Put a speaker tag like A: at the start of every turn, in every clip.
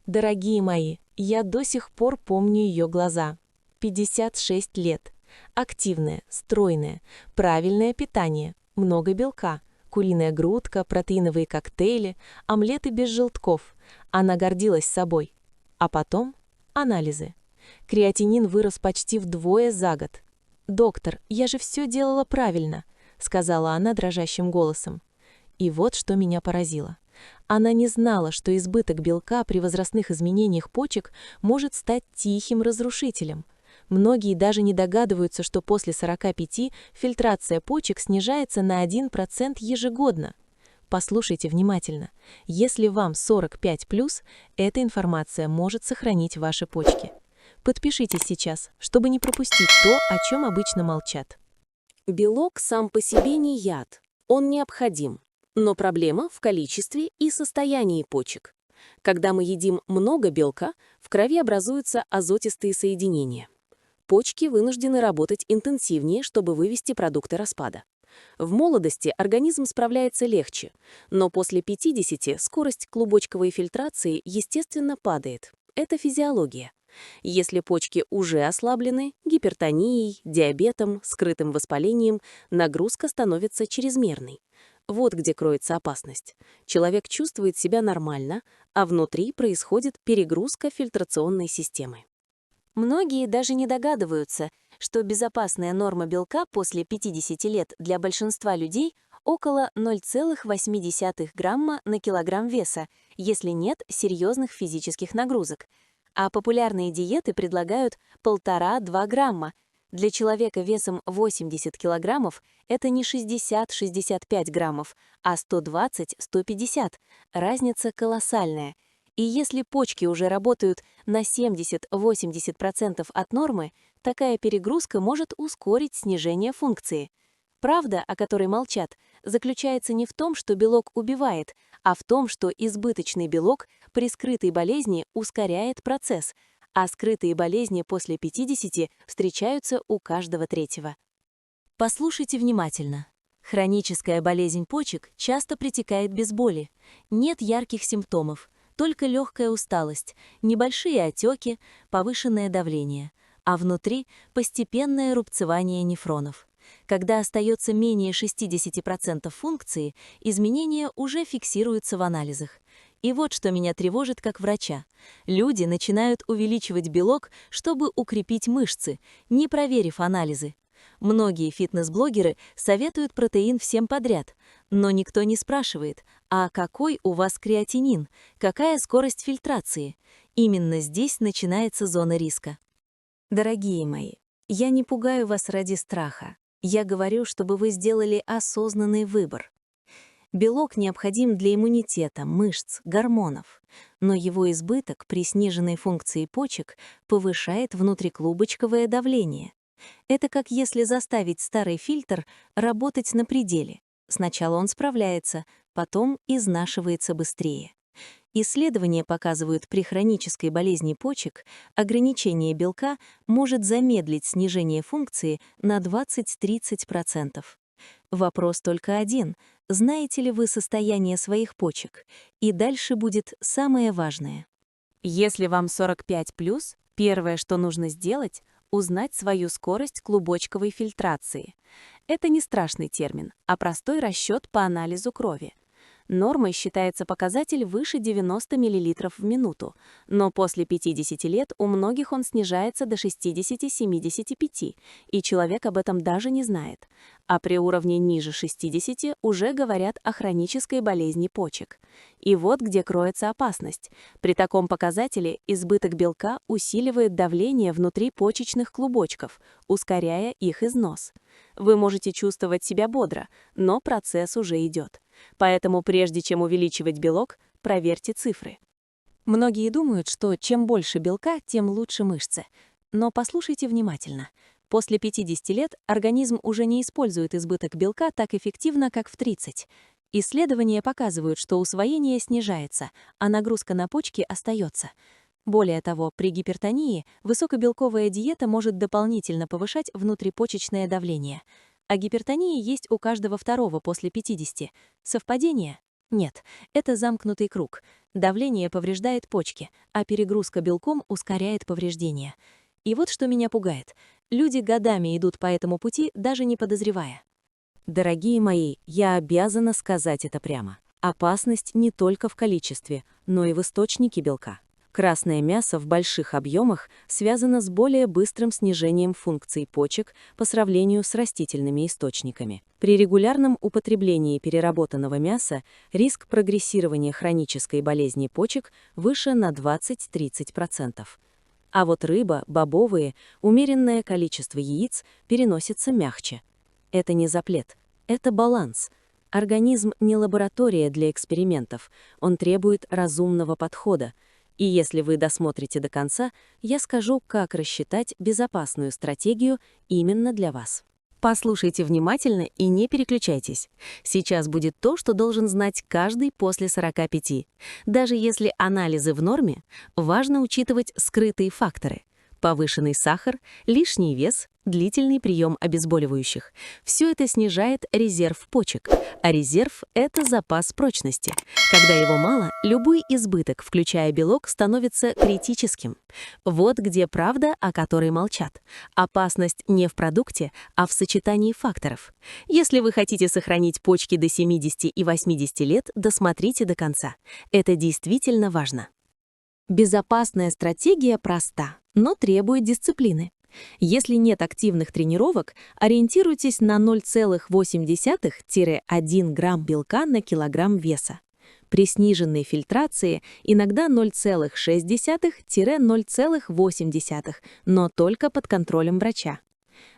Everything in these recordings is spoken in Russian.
A: Дорогие мои, я до сих пор помню ее глаза. 56 лет. Активное, стройное, правильное питание, много белка, куриная грудка, протеиновые коктейли, омлеты без желтков. Она гордилась собой. А потом анализы. Креатинин вырос почти вдвое за год. «Доктор, я же все делала правильно», — сказала она дрожащим голосом. И вот что меня поразило. Она не знала, что избыток белка при возрастных изменениях почек может стать тихим разрушителем. Многие даже не догадываются, что после 45 фильтрация почек снижается на 1% ежегодно. Послушайте внимательно. Если вам 45+, эта информация может сохранить ваши почки. Подпишитесь сейчас, чтобы не пропустить то, о чем обычно молчат.
B: Белок сам по себе не яд, он необходим. Но проблема в количестве и состоянии почек. Когда мы едим много белка, в крови образуются азотистые соединения. Почки вынуждены работать интенсивнее, чтобы вывести продукты распада. В молодости организм справляется легче, но после 50 скорость клубочковой фильтрации, естественно, падает. Это физиология. Если почки уже ослаблены гипертонией, диабетом, скрытым воспалением, нагрузка становится чрезмерной. Вот где кроется опасность. Человек чувствует себя нормально, а внутри происходит перегрузка фильтрационной системы.
C: Многие даже не догадываются, что безопасная норма белка после 50 лет для большинства людей около 0,8 грамма на килограмм веса, если нет серьезных физических нагрузок. А популярные диеты предлагают 1,5–2 грамма. Для человека весом 80 килограммов это не 60–65 граммов, а 120–150. Разница колоссальная. И если почки уже работают на 70–80% от нормы, такая перегрузка может ускорить снижение функции. Правда, о которой молчат, заключается не в том, что белок убивает, а в том, что избыточный белок при скрытой болезни ускоряет процесс, а скрытые болезни после 50 встречаются у каждого третьего. Послушайте внимательно. Хроническая болезнь почек часто протекает без боли. Нет ярких симптомов, только легкая усталость, небольшие отеки, повышенное давление, а внутри постепенное рубцевание нефронов. Когда остается менее 60% функции, изменения уже фиксируются в анализах. И вот что меня тревожит как врача. Люди начинают увеличивать белок, чтобы укрепить мышцы, не проверив анализы. Многие фитнес-блогеры советуют протеин всем подряд, но никто не спрашивает, а какой у вас креатинин, какая скорость фильтрации. Именно здесь начинается зона риска. Дорогие мои, я не пугаю вас ради страха. Я говорю, чтобы вы сделали осознанный выбор. Белок необходим для иммунитета, мышц, гормонов, но его избыток при сниженной функции почек повышает внутриклубочковое давление. Это как если заставить старый фильтр работать на пределе. Сначала он справляется, потом изнашивается быстрее. Исследования показывают, при хронической болезни почек ограничение белка может замедлить снижение функции на 20–30%. Вопрос только один: знаете ли вы состояние своих почек? И дальше будет самое важное. Если вам 45+, первое, что нужно сделать — узнать свою скорость клубочковой фильтрации. Это не страшный термин, а простой расчет по анализу крови. Нормой считается показатель выше 90 мл в минуту, но после 50 лет у многих он снижается до 60–75, и человек об этом даже не знает. А при уровне ниже 60 уже говорят о хронической болезни почек. И вот где кроется опасность. При таком показателе избыток белка усиливает давление внутри почечных клубочков, ускоряя их износ. Вы можете чувствовать себя бодро, но процесс уже идет. Поэтому прежде чем увеличивать белок, проверьте цифры. Многие думают, что чем больше белка, тем лучше мышцы. Но послушайте внимательно. После 50 лет организм уже не использует избыток белка так эффективно, как в 30. Исследования показывают, что усвоение снижается, а нагрузка на почки остается. Более того, при гипертонии высокобелковая диета может дополнительно повышать внутрипочечное давление. А гипертония есть у каждого второго после 50. Совпадение? Нет, это замкнутый круг. Давление повреждает почки, а перегрузка белком ускоряет повреждения. И вот что меня пугает. Люди годами идут по этому пути, даже не подозревая. Дорогие мои, я обязана сказать это прямо. Опасность не только в количестве, но и в источнике белка. Красное мясо в больших объемах связано с более быстрым снижением функций почек по сравнению с растительными источниками. При регулярном употреблении переработанного мяса риск прогрессирования хронической болезни почек выше на 20–30%. А вот рыба, бобовые, умеренное количество яиц переносится мягче. Это не запрет, это баланс. Организм не лаборатория для экспериментов, он требует разумного подхода. И если вы досмотрите до конца, я скажу, как рассчитать безопасную стратегию именно для вас. Послушайте внимательно и не переключайтесь. Сейчас будет то, что должен знать каждый после 45. Даже если анализы в норме, важно учитывать скрытые факторы. Повышенный сахар, лишний вес, длительный прием обезболивающих. Все это снижает резерв почек, а резерв – это запас прочности. Когда его мало, любой избыток, включая белок, становится критическим. Вот где правда, о которой молчат. Опасность не в продукте, а в сочетании факторов. Если вы хотите сохранить почки до 70 и 80 лет, досмотрите до конца. Это действительно важно. Безопасная стратегия проста, но требует дисциплины. Если нет активных тренировок, ориентируйтесь на 0,8–1 грамм белка на килограмм веса. При сниженной фильтрации иногда 0,6–0,8, но только под контролем врача.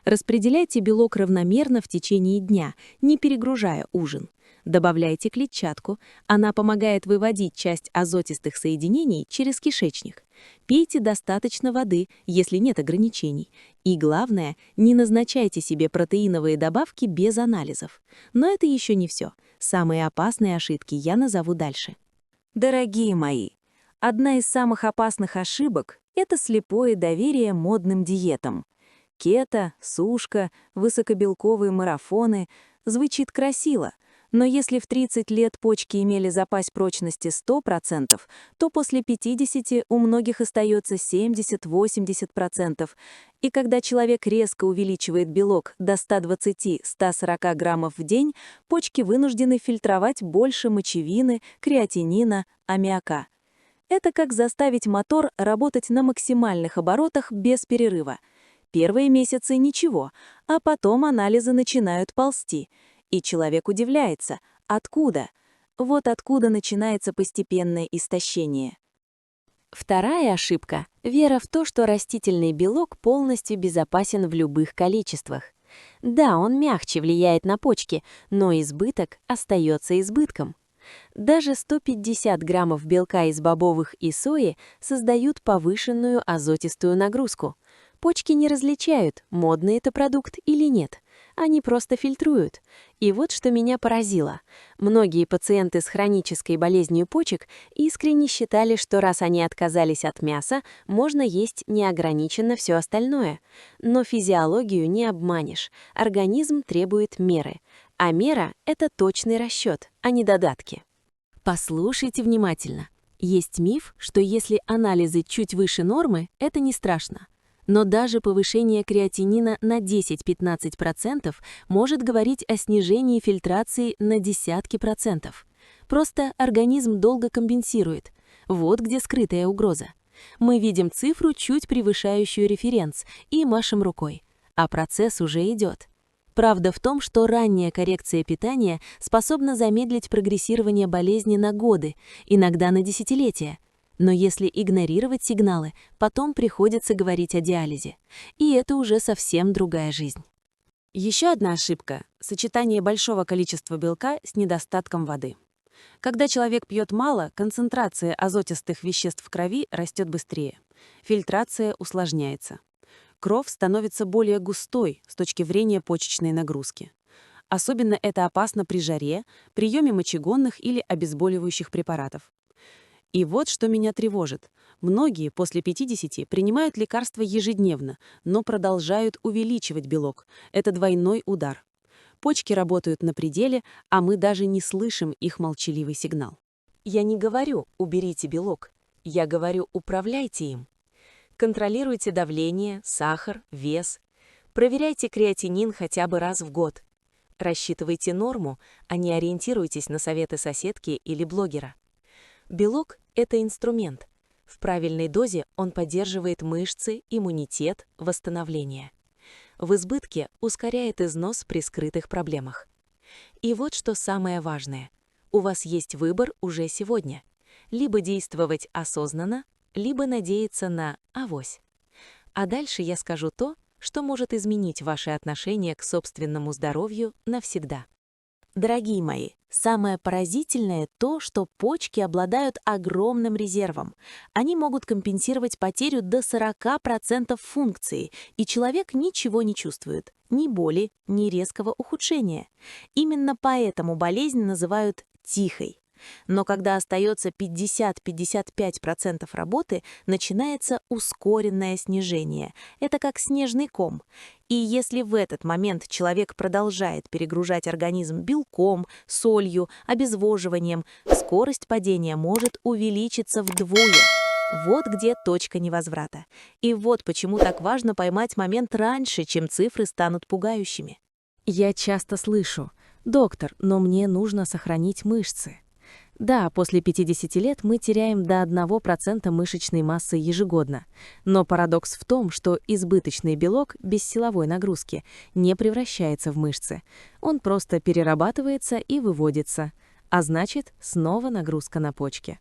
C: Распределяйте белок равномерно в течение дня, не перегружая ужин. Добавляйте клетчатку, она помогает выводить часть азотистых соединений через кишечник. Пейте достаточно воды, если нет ограничений. И главное, не назначайте себе протеиновые добавки без анализов. Но это еще не все. Самые опасные ошибки я назову дальше. Дорогие мои, одна из самых опасных ошибок – это слепое доверие модным диетам. Кето, сушка, высокобелковые марафоны – звучит красиво. Но если в 30 лет почки имели запас прочности 100%, то после 50 у многих остается 70–80%. И когда человек резко увеличивает белок до 120–140 граммов в день, почки вынуждены фильтровать больше мочевины, креатинина, аммиака. Это как заставить мотор работать на максимальных оборотах без перерыва. Первые месяцы ничего, а потом анализы начинают ползти. И человек удивляется, откуда? Вот откуда начинается постепенное истощение. Вторая ошибка – вера в то, что растительный белок полностью безопасен в любых количествах. Да, он мягче влияет на почки, но избыток остается избытком. Даже 150 граммов белка из бобовых и сои создают повышенную азотистую нагрузку. Почки не различают, модный это продукт или нет. Они просто фильтруют. И вот что меня поразило. Многие пациенты с хронической болезнью почек искренне считали, что раз они отказались от мяса, можно есть неограниченно все остальное. Но физиологию не обманешь. Организм требует меры. А мера – это точный расчет, а не додатки. Послушайте внимательно. Есть миф, что если анализы чуть выше нормы, это не страшно. Но даже повышение креатинина на 10–15% может говорить о снижении фильтрации на десятки процентов. Просто организм долго компенсирует. Вот где скрытая угроза. Мы видим цифру, чуть превышающую референс, и машем рукой. А процесс уже идет. Правда в том, что ранняя коррекция питания способна замедлить прогрессирование болезни на годы, иногда на десятилетия. Но если игнорировать сигналы, потом приходится говорить о диализе. И это уже совсем другая жизнь. Еще одна ошибка – сочетание большого количества белка с недостатком воды. Когда человек пьет мало, концентрация азотистых веществ в крови растет быстрее. Фильтрация усложняется. Кровь становится более густой с точки зрения почечной нагрузки. Особенно это опасно при жаре, приеме мочегонных или обезболивающих препаратов. И вот что меня тревожит. Многие после 50 принимают лекарства ежедневно, но продолжают увеличивать белок. Это двойной удар.
B: Почки работают на пределе, а мы даже не слышим их молчаливый сигнал.
A: Я не говорю «уберите белок», я говорю «управляйте им». Контролируйте давление, сахар, вес. Проверяйте креатинин хотя бы раз в год. Рассчитывайте норму, а не ориентируйтесь на советы соседки или блогера. Белок – это инструмент. В правильной дозе он поддерживает мышцы, иммунитет, восстановление. В избытке ускоряет износ при скрытых проблемах. И вот что самое важное. У вас есть выбор уже сегодня. Либо действовать осознанно, либо надеяться на авось. А дальше я скажу то, что может изменить ваше отношение к собственному здоровью навсегда.
C: Дорогие мои, самое поразительное то, что почки обладают огромным резервом. Они могут компенсировать потерю до 40% функции, и человек ничего не чувствует, ни боли, ни резкого ухудшения. Именно поэтому болезнь называют тихой. Но когда остается 50-55% работы, начинается ускоренное снижение. Это как снежный ком. И если в этот момент человек продолжает перегружать организм белком, солью, обезвоживанием, скорость падения может увеличиться вдвое. Вот где точка невозврата. И вот почему так важно поймать момент раньше, чем цифры станут пугающими.
A: Я часто слышу: «Доктор, но мне нужно сохранить мышцы». Да, после 50 лет мы теряем до 1% мышечной массы ежегодно. Но парадокс в том, что избыточный белок без силовой нагрузки не превращается в мышцы. Он просто перерабатывается и выводится. А значит, снова нагрузка на почки.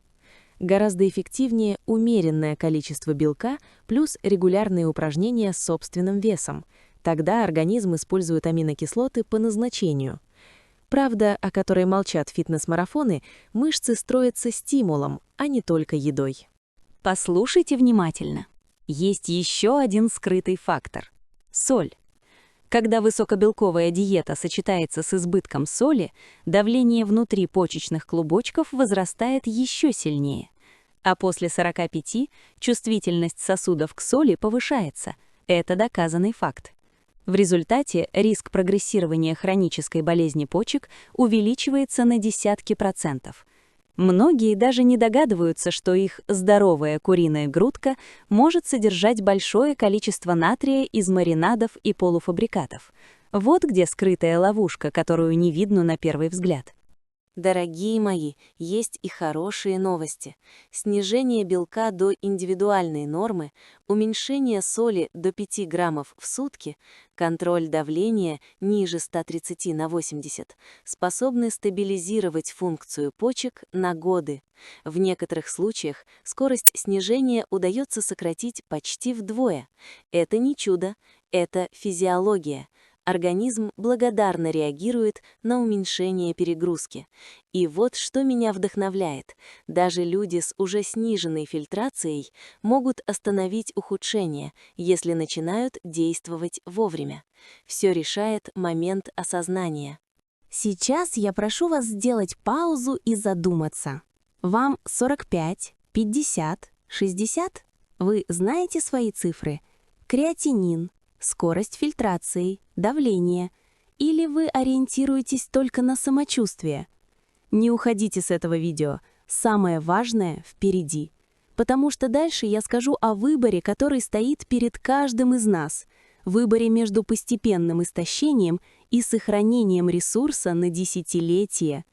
A: Гораздо эффективнее умеренное количество белка плюс регулярные упражнения с собственным весом. Тогда организм использует аминокислоты по назначению. Правда, о которой молчат фитнес-марафоны, мышцы строятся стимулом, а не только едой.
C: Послушайте внимательно. Есть еще один скрытый фактор – соль. Когда высокобелковая диета сочетается с избытком соли, давление внутри почечных клубочков возрастает еще сильнее. А после 45 чувствительность сосудов к соли повышается. Это доказанный факт. В результате риск прогрессирования хронической болезни почек увеличивается на десятки процентов. Многие даже не догадываются, что их здоровая куриная грудка может содержать большое количество натрия из маринадов и полуфабрикатов. Вот где скрытая ловушка, которую не видно на первый взгляд.
B: Дорогие мои, есть и хорошие новости. Снижение белка до индивидуальной нормы, уменьшение соли до 5 граммов в сутки, контроль давления ниже 130/80 способны стабилизировать функцию почек на годы. В некоторых случаях скорость снижения удается сократить почти вдвое. Это не чудо, это физиология. Организм благодарно реагирует на уменьшение перегрузки. И вот что меня вдохновляет. Даже люди с уже сниженной фильтрацией могут остановить ухудшение, если начинают действовать вовремя. Все решает момент осознания.
C: Сейчас я прошу вас сделать паузу и задуматься. Вам 45, 50, 60? Вы знаете свои цифры? Креатинин, скорость фильтрации, давление. Или вы ориентируетесь только на самочувствие? Не уходите с этого видео. Самое важное впереди. Потому что дальше я скажу о выборе, который стоит перед каждым из нас. Выборе между постепенным истощением и сохранением ресурса на десятилетия.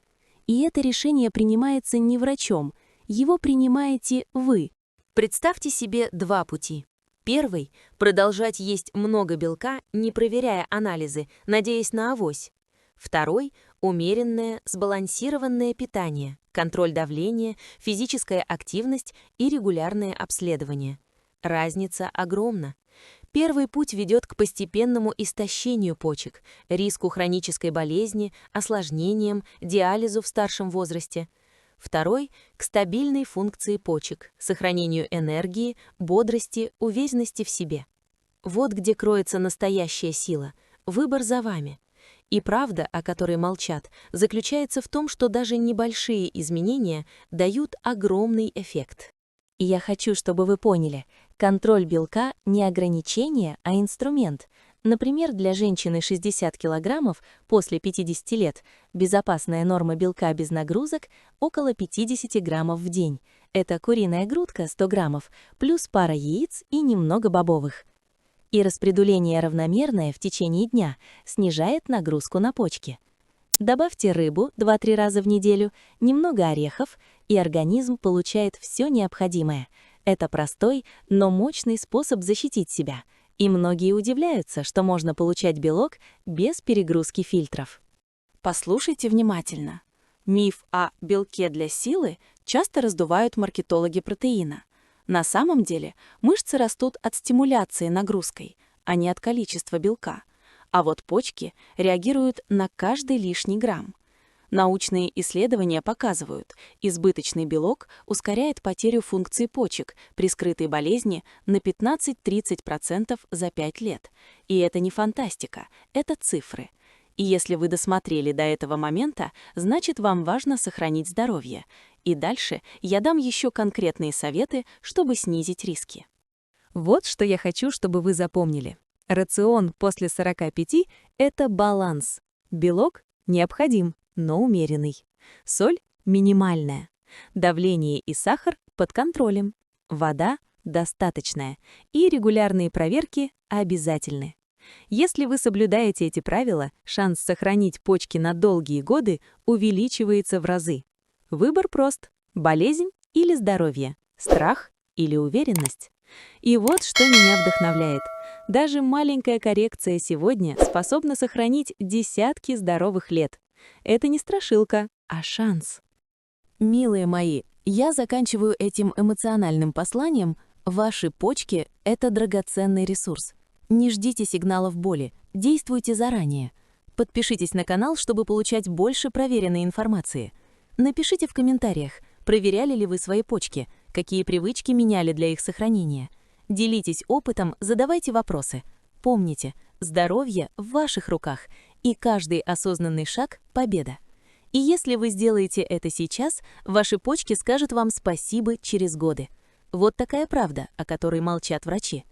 C: И это решение принимается не врачом, его принимаете вы.
A: Представьте себе два пути. Первый – продолжать есть много белка, не проверяя анализы, надеясь на авось. Второй – умеренное, сбалансированное питание, контроль давления, физическая активность и регулярное обследование. Разница огромна. Первый путь ведет к постепенному истощению почек, риску хронической болезни, осложнениям, диализу в старшем возрасте. Второй – к стабильной функции почек, сохранению энергии, бодрости, уверенности в себе. Вот где кроется настоящая сила. Выбор за вами. И правда, о которой молчат, заключается в том, что даже небольшие изменения дают огромный эффект.
C: И я хочу, чтобы вы поняли, контроль белка не ограничение, а инструмент. Например, для женщины 60 килограммов после 50 лет безопасная норма белка без нагрузок около 50 граммов в день. Это куриная грудка 100 граммов, плюс пара яиц и немного бобовых. И распределение равномерное в течение дня снижает нагрузку на почки. Добавьте рыбу 2-3 раза в неделю, немного орехов, и организм получает все необходимое. Это простой, но мощный способ защитить себя. И многие удивляются, что можно получать белок без перегрузки фильтров.
D: Послушайте внимательно. Миф о белке для силы часто раздувают маркетологи протеина. На самом деле мышцы растут от стимуляции нагрузкой, а не от количества белка. А вот почки реагируют на каждый лишний грамм. Научные исследования показывают, избыточный белок ускоряет потерю функции почек при скрытой болезни на 15-30% за 5 лет. И это не фантастика, это цифры. И если вы досмотрели до этого момента, значит, вам важно сохранить здоровье. И дальше я дам еще конкретные советы, чтобы снизить риски.
A: Вот что я хочу, чтобы вы запомнили. Рацион после 45 – это баланс. Белок необходим, но умеренный. Соль минимальная. Давление и сахар под контролем. Вода достаточная. И регулярные проверки обязательны. Если вы соблюдаете эти правила, шанс сохранить почки на долгие годы увеличивается в разы. Выбор прост – болезнь или здоровье, страх или уверенность. И вот что меня вдохновляет. Даже маленькая коррекция сегодня способна сохранить десятки здоровых лет. Это не страшилка, а шанс.
D: Милые мои, я заканчиваю этим эмоциональным посланием. Ваши почки – это драгоценный ресурс. Не ждите сигналов боли, действуйте заранее. Подпишитесь на канал, чтобы получать больше проверенной информации. Напишите в комментариях, проверяли ли вы свои почки, какие привычки меняли для их сохранения. Делитесь опытом, задавайте вопросы. Помните, здоровье в ваших руках, и каждый осознанный шаг – победа. И если вы сделаете это сейчас, ваши почки скажут вам спасибо через годы. Вот такая правда, о которой молчат врачи.